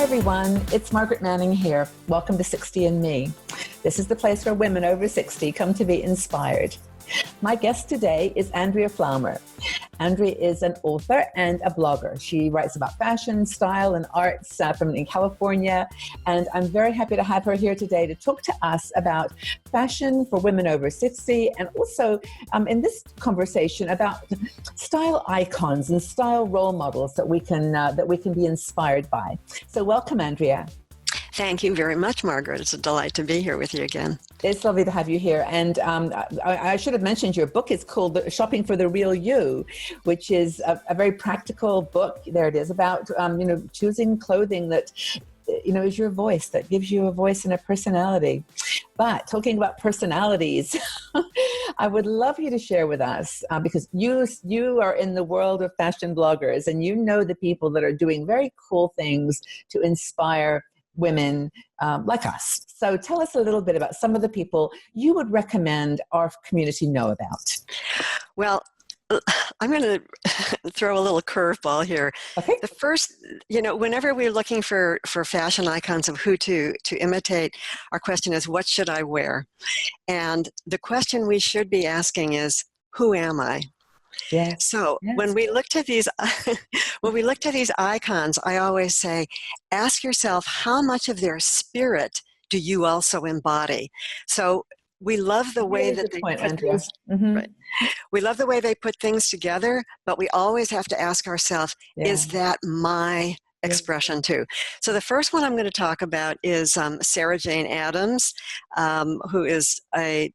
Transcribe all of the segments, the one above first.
everyone, it's Margaret Manning here. Welcome to 60 and Me. This is the place where women over 60 come to be inspired. My guest today is Andrea Pflaumer. Andrea is an author and a blogger. She writes about fashion, style, and arts from in California. And I'm very happy to have her here today to talk to us about fashion for women over 60, and also in this conversation about style icons and style role models that we can be inspired by. So welcome, Andrea. Thank you very much, Margaret. It's a delight to be here with you again. It's lovely to have you here. And I should have mentioned your book is called Shopping for the Real You, which is a very practical book. There it is, about choosing clothing that is your voice, that gives you a voice and a personality. But talking about personalities, I would love you to share with us, because you are in the world of fashion bloggers, and you know the people that are doing very cool things to inspire women like us. So tell us a little bit about some of the people you would recommend our community know about. Well, I'm going to throw a little curveball here. Okay. The first, whenever we're looking for fashion icons of who to imitate, our question is, what should I wear? And the question we should be asking is, who am I? Yes. So yes. when we look to these icons, I always say, ask yourself, how much of their spirit do you also embody? So we love the way that they put things, right? We love the way they put things together, but we always have to ask ourselves, is that my expression too? So the first one I'm going to talk about is Sarah Jane Adams, who is a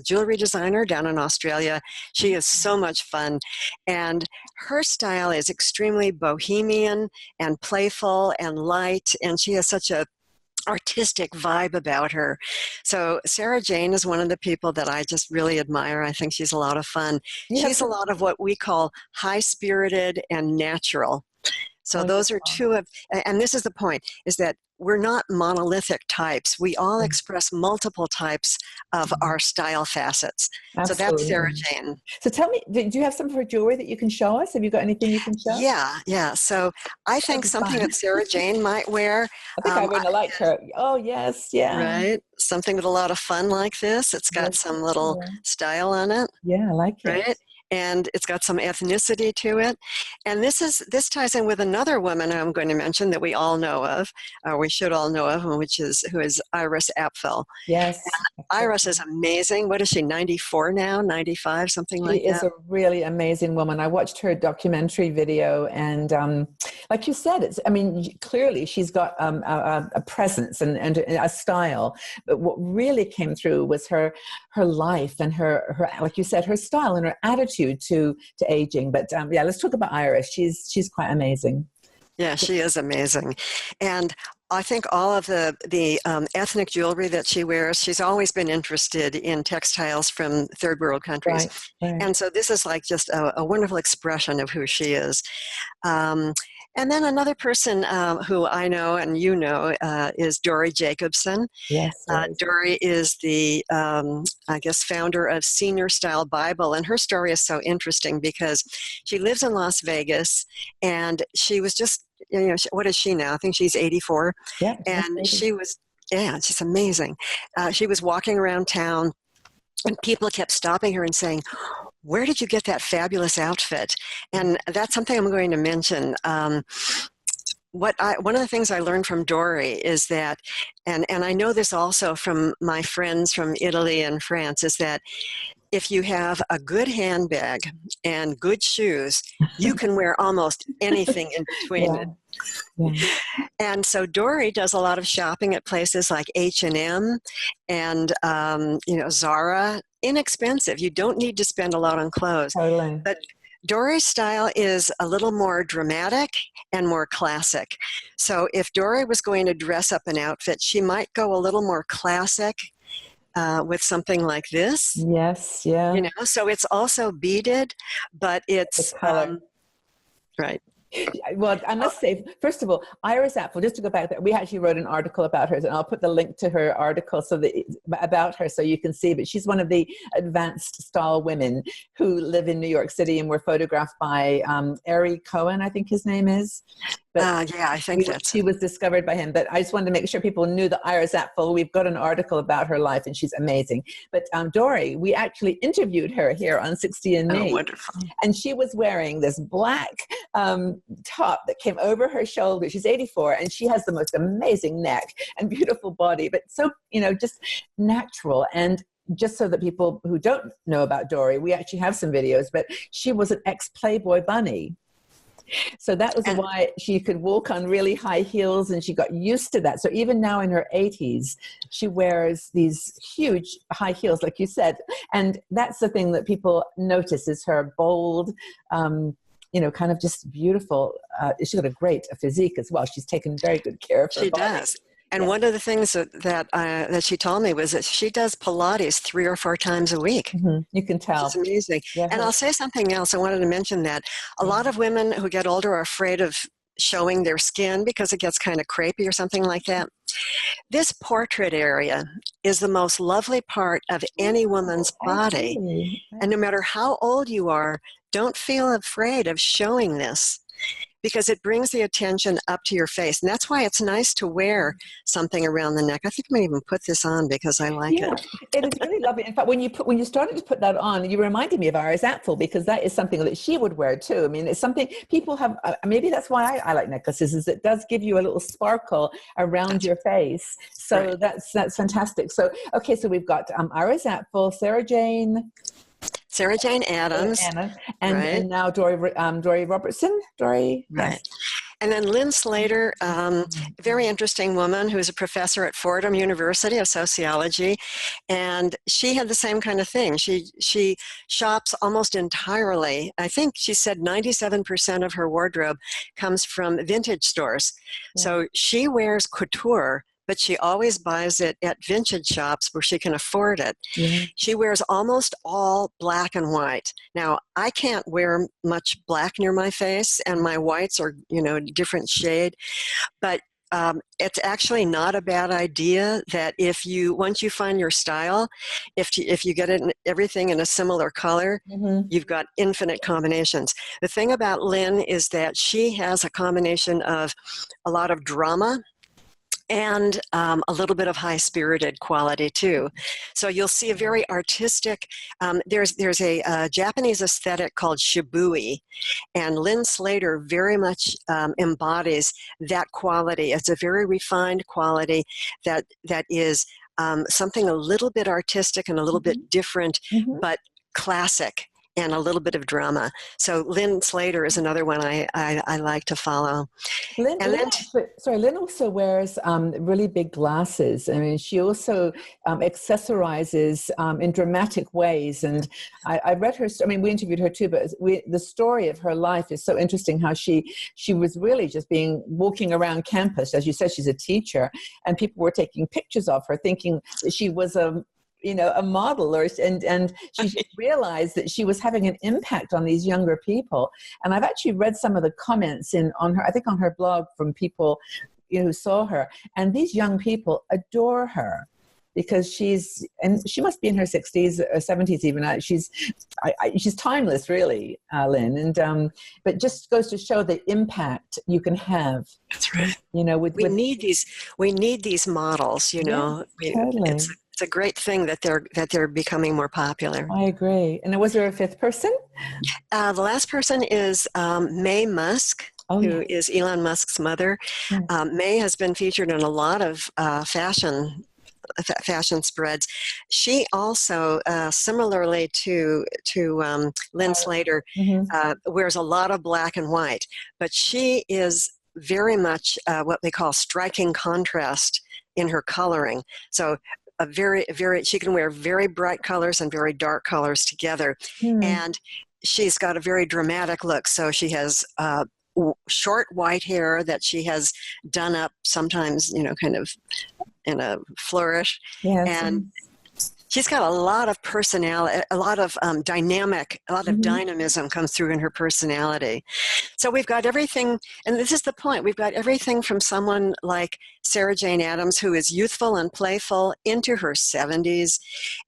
jewelry designer down in Australia. She is so much fun, and her style is extremely bohemian and playful and light, and she has such a artistic vibe about her. So Sarah Jane is one of the people that I just really admire. I think she's a lot of fun. She's a lot of what we call high-spirited and natural. So those are two of, and this is the point, is that we're not monolithic types. We all express multiple types of our style facets. Absolutely. So that's Sarah Jane. So tell me, do you have some of her jewelry that you can show us? Have you got anything you can show? Yeah. So I think something that Sarah Jane might wear. I think I would like her. Oh, yes, yeah. Right? Something with a lot of fun like this. It's got some little style on it. Yeah, I like it. Right? And it's got some ethnicity to it. And this ties in with another woman I'm going to mention that we all know of, or we should all know of, who is Iris Apfel. Yes. And Iris is amazing. What is she, 94 now, 95, something like that? She is a really amazing woman. I watched her documentary video, and like you said, clearly she's got a presence and a style. But what really came through was her life and her, like you said, her style and her attitude to aging. But let's talk about Iris. She's quite amazing. Yeah, she is amazing. And I think all of the ethnic jewelry that she wears, she's always been interested in textiles from third world countries. Right. And so this is like just a wonderful expression of who she is. And then another person who I know and you know is Dory Jacobson. Yes. Dory is the, founder of Senior Style Bible. And her story is so interesting because she lives in Las Vegas, and she was just, what is she now? I think she's 84. Yeah. And she's amazing. She was walking around town, and people kept stopping her and saying, where did you get that fabulous outfit? And that's something I'm going to mention. One of the things I learned from Dory is that, and I know this also from my friends from Italy and France, is that if you have a good handbag and good shoes, you can wear almost anything in between. Yeah. And so Dory does a lot of shopping at places like H&M and Zara. Inexpensive. You don't need to spend a lot on clothes. Totally. But Dory's style is a little more dramatic and more classic. So if Dory was going to dress up an outfit, she might go a little more classic with something like this. Yes, yeah. So it's also beaded, but it's right. Well, I must say, first of all, Iris Apfel, just to go back there, we actually wrote an article about her, and I'll put the link to her article about her so you can see, but she's one of the advanced style women who live in New York City and were photographed by Ari Cohen, I think his name is. Yeah, I think she was discovered by him. But I just wanted to make sure people knew that Iris Apfel. We've got an article about her life, and she's amazing. But Dory, we actually interviewed her here on 60andMe. Oh, wonderful. And she was wearing this black top that came over her shoulder. She's 84, and she has the most amazing neck and beautiful body, but so, just natural. And just so that people who don't know about Dory, we actually have some videos, but she was an ex-Playboy bunny. So that was why she could walk on really high heels, and she got used to that. So even now in her 80s, she wears these huge high heels, like you said. And that's the thing that people notice is her bold, kind of just beautiful. She's got a great physique as well. She's taken very good care of her body. She does. And one of the things that she told me was that she does Pilates 3 or 4 times a week. Mm-hmm. You can tell. It's amazing. Yeah. And I'll say something else. I wanted to mention that a lot of women who get older are afraid of showing their skin because it gets kind of crepey or something like that. This portrait area is the most lovely part of any woman's body. And no matter how old you are, don't feel afraid of showing this, because it brings the attention up to your face. And that's why it's nice to wear something around the neck. I think I might even put this on because I like it. It is really lovely. In fact, when you started to put that on, you reminded me of Iris Apfel, because that is something that she would wear too. I mean, it's something people have, maybe that's why I like necklaces, is it does give you a little sparkle around your face. So right. that's fantastic. So, okay, so we've got Iris Apfel, Sarah Jane Adams, and now Dory Robertson. Dory, right? Yes. And then Lynn Slater, a very interesting woman who is a professor at Fordham University of sociology, and she had the same kind of thing. She shops almost entirely. I think she said 97% of her wardrobe comes from vintage stores. Yeah. So she wears couture, but she always buys it at vintage shops where she can afford it. Mm-hmm. She wears almost all black and white. Now, I can't wear much black near my face, and my whites are, different shade, but it's actually not a bad idea that once you find your style, if you get everything in a similar color, mm-hmm. you've got infinite combinations. The thing about Lynn is that she has a combination of a lot of drama and a little bit of high-spirited quality too. So you'll see a very artistic, there's a Japanese aesthetic called shibui, and Lynn Slater very much embodies that quality. It's a very refined quality that is something a little bit artistic and a little bit different, mm-hmm. but classic, and a little bit of drama. So Lynn Slater is another one I like to follow. Lynn also wears really big glasses. I mean, she also accessorizes in dramatic ways. And I read her, we interviewed her too, but the story of her life is so interesting, how she was really just walking around campus. As you said, she's a teacher, and people were taking pictures of her thinking that she was a model, and she realized that she was having an impact on these younger people. And I've actually read some of the comments on her blog from people who saw her, and these young people adore her because she must be in her 60s or 70s even. She's timeless, really, Lynn. And but just goes to show the impact you can have. That's right. We need these models. Yeah, totally. It's a great thing that they're becoming more popular. I agree. And was there a fifth person? The last person is Mae Musk, who is Elon Musk's mother. Yeah. Mae has been featured in a lot of fashion spreads. She also, similarly to Lynn Slater, mm-hmm. Wears a lot of black and white, but she is very much what they call striking contrast in her coloring. So she can wear very bright colors and very dark colors together. And she's got a very dramatic look. So she has short white hair that she has done up sometimes, kind of in a flourish. Yes. And she's got a lot of personality, a lot of dynamic, a lot of mm-hmm. dynamism comes through in her personality. So we've got everything, and this is the point, we've got everything from someone like Sarah Jane Addams, who is youthful and playful into her 70s.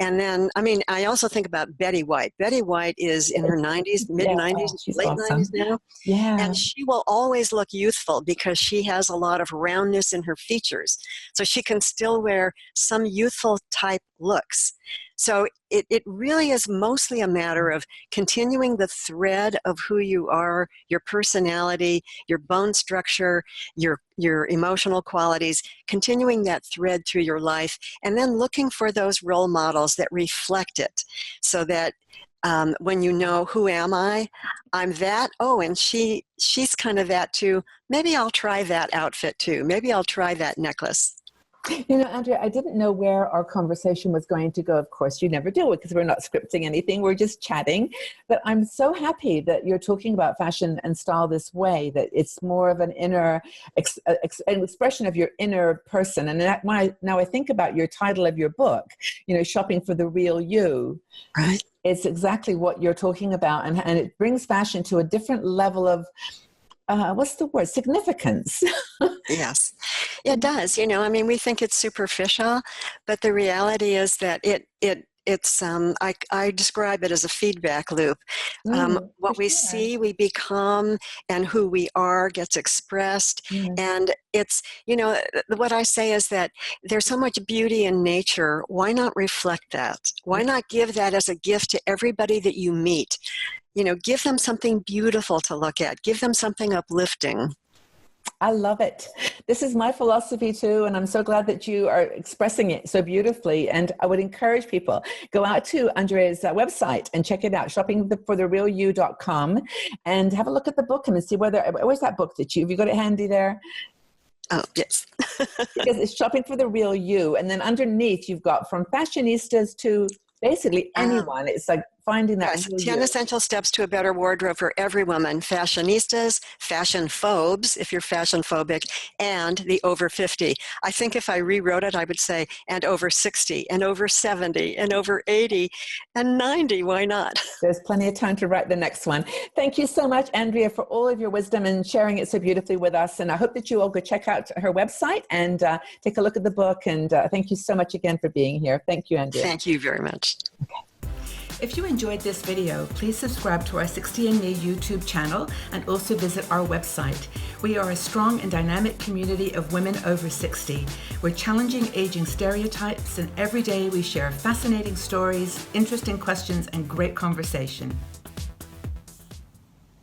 And then, I mean, I also think about Betty White. Betty White is in her 90s, mid-90s, she's late awesome. 90s now. Yeah. And she will always look youthful because she has a lot of roundness in her features. So she can still wear some youthful type looks. So it really is mostly a matter of continuing the thread of who you are, your personality, your bone structure, your emotional qualities, continuing that thread through your life, and then looking for those role models that reflect it, so that when you know, who am I? I'm that. Oh, and she's kind of that too. Maybe I'll try that outfit too. Maybe I'll try that necklace. You know, Andrea, I didn't know where our conversation was going to go. Of course, you never do, because we're not scripting anything. We're just chatting. But I'm so happy that you're talking about fashion and style this way, that it's more of an inner an expression of your inner person. And now I think about your title of your book, you know, Shopping for the Real You. Right. It's exactly what you're talking about. And it brings fashion to a different level of, what's the word? Significance. Yes, it does. You know, I mean, we think it's superficial, but the reality is that it's I describe it as a feedback loop. What we see, we become, and who we are gets expressed. And it's, you know, what I say is that there's so much beauty in nature. Why not reflect that? Why not give that as a gift to everybody that you meet? You know, give them something beautiful to look at. Give them something uplifting. I love it. This is my philosophy too, and I'm so glad that you are expressing it so beautifully. And I would encourage people, go out to Andrea's website and check it out, shoppingfortherealyou.com, and have a look at the book and see where's that book that have you got it handy there? Oh, yes. Because it's Shopping for the Real You. And then underneath you've got from fashionistas to basically anyone. It's like finding that. Yes, 10 essential steps to a better wardrobe for every woman. Fashionistas, fashion phobes, if you're fashion phobic, and the over 50. I think if I rewrote it, I would say, and over 60, and over 70, and over 80, and 90. Why not? There's plenty of time to write the next one. Thank you so much, Andrea, for all of your wisdom and sharing it so beautifully with us. And I hope that you all go check out her website and take a look at the book. And thank you so much again for being here. Thank you, Andrea. Thank you very much. Okay. If you enjoyed this video, please subscribe to our 60andMe YouTube channel and also visit our website. We are a strong and dynamic community of women over 60. We're challenging aging stereotypes, and every day we share fascinating stories, interesting questions, and great conversation.